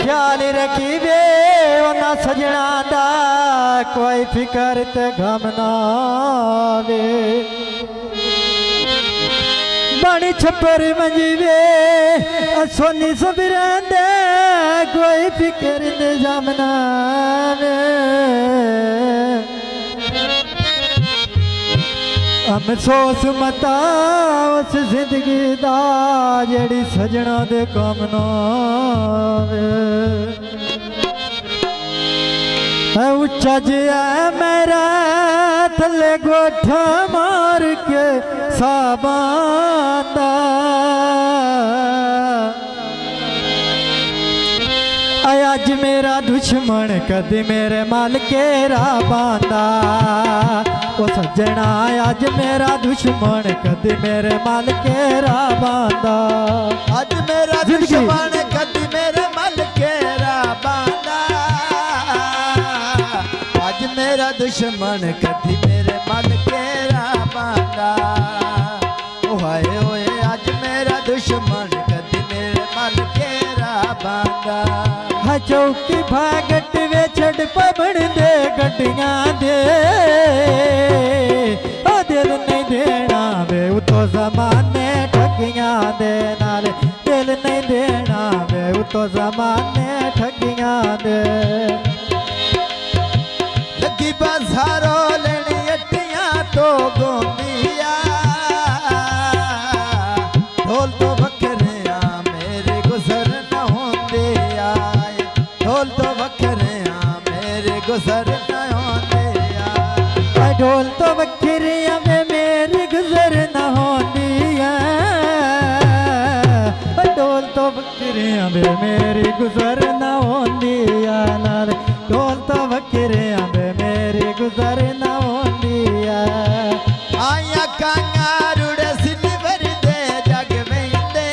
ख्याल रखी वे उन्ना सजना दा कोई फिकर ते गम ना वे बाणी छप्पर मंजीवे सोनी सबरांदे कोई फिकर ते गम ना वे अफसोस मता उस जिंदगी दा जेड़ी सजना दे कम ना वे उच्चा जिया मेरा थले गोठा मार के साबांदा आज मेरा दुश्मन कदी मेरे माल के राबांदा ओ सजना आज मेरा दुश्मन कदी मेरे माल के राबांदा आज मेरा दुश्मन कदी मेरे माल के राबांदा आज मेरा दुश्मन कदी मेरे माल के राबांदा ओ हाय ओए आज मेरा दुश्मन कदी मेरे माल के राबांदा चौकी भागट वे छड़ पबड़ दे गड्डियां दे ओ दिल नहीं देना वे उतो जमाने ठगियां दे नाल दिल नहीं देना वे उतो जमाने ठगियां दे लगी बाजारों लेनी अट्टियां तो गोंदिया ढोल तो बकरे मेरे गुजर न होंदे ढोल तो बकरे मेरे गुजर न होंदे ढोल तो बकरे मेरे गुजर न होंदी ढोल तो बकरे मेरी गुजर न होंदी नाल ढोल तो बकरे मेरी गुजर न होंदी आया कांगा रुड़े सिल्वर दे जग वेंदे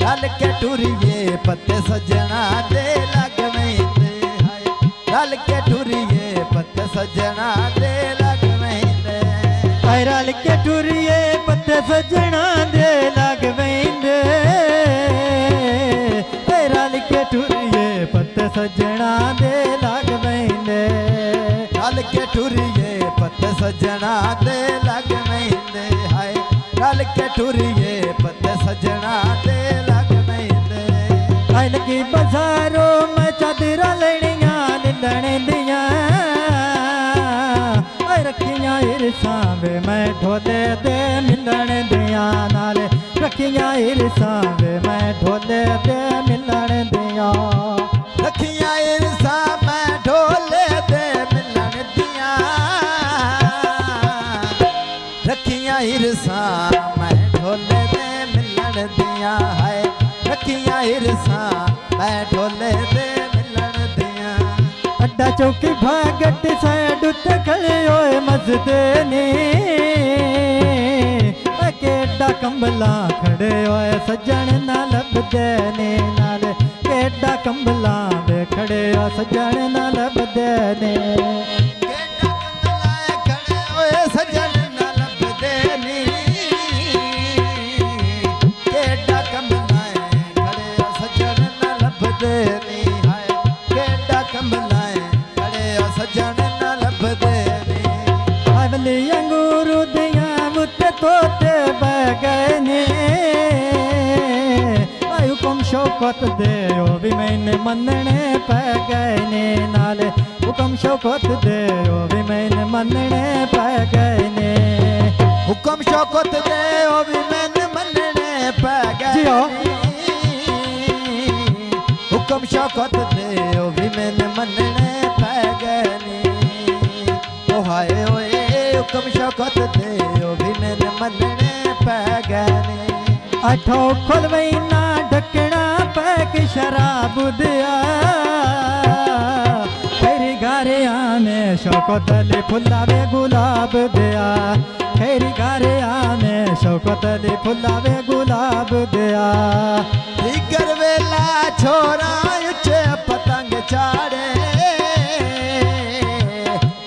रल के टुरिए पत्ते सजना दे लग वेंदे रल के टुरिए पत्ते सजना दे लग वेंदे रल के टुरिए पत्ते सजना दे लग वेंदे रल के टुरिए पत्ते सजना दे लग वेंदे रल के टुरिए पत्ते सजना दे लग वेंदे हाय रल के टुरिए पत्ते सजना दे लग वेंदे हाय लगी बाजारों में चादरा लेनियां निंदने दियां रखियां इरसां वे मैं ढोले दे मिलन दियां नाल रखियां इरसां वे मैं ढोले दे मिलन दियां रखियां इरसां मैं ढोले दे मिलन दियां रखियां इरसां मैं ढोले दे मिलन दियां हाय रखियां इरसां मैं ढोले दे मिलन दियां अड्डा चौकी भागट साइड उत्ते खड़े होए मजदे ने केडा कंबला खड़े होए सज्जन ना लभदे ने नाल केडा कंबला वे खड़े हो सज्जन ना लभदे ने केडा कंबला खड़े होए सज्जन ना लभदे ने केडा कंबला खड़े हो सज्जन ना लभदे ने हाय केडा कंबला खड़े हो सज्जन ना लभदे ने अवली अंगूर दियां मुत्ते तोते बह गए ने हुकुम शौकत दे ओ भी मैंने मनने पै गए ने नाल हुकुम शौकत दे ओ भी मैंने मनने पै गए ने हुकुम शौकत दे ओ भी मैंने मनने पै गए हुकुम शौकत दे ओ भी मैंने मनने पै गए ने ओ हाय ओए हुकुम शौकत दे ओ भी मैंने मनने पै गए ने अठो खुलवैना ढकना पैक शराब दिया तेरी गारे आने शौकत अली फुलावे गुलाब दिया तेरी गारे आने शौकत अली फुलावे गुलाब दिया दिगर वेला छोरा उच्चे पतंग चाड़े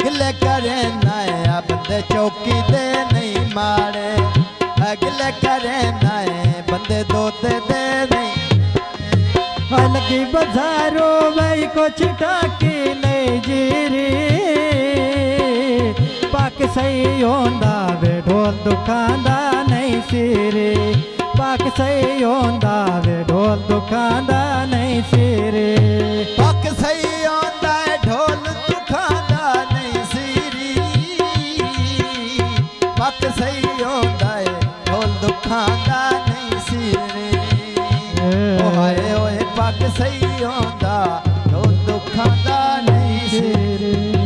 गिले करे नया बंदे चौकी दे नहीं मारे गिले करे नए बंदे दोते दे नहीं लगी बजारो वही कुछ टाकी ले जीरी पाक सही होंदा वे ढोल दुखांदा नहीं सिरे पाक सही होंदा वे ढोल दुखांदा नहीं सिरे पक सही आंदा है ढोल दुखांदा नहीं सिरी पक सही आंदा है ढोल दुखांदा नहीं सिरी ओ हाय ओए पक सही आंदा ढोल दुखांदा नहीं सिरी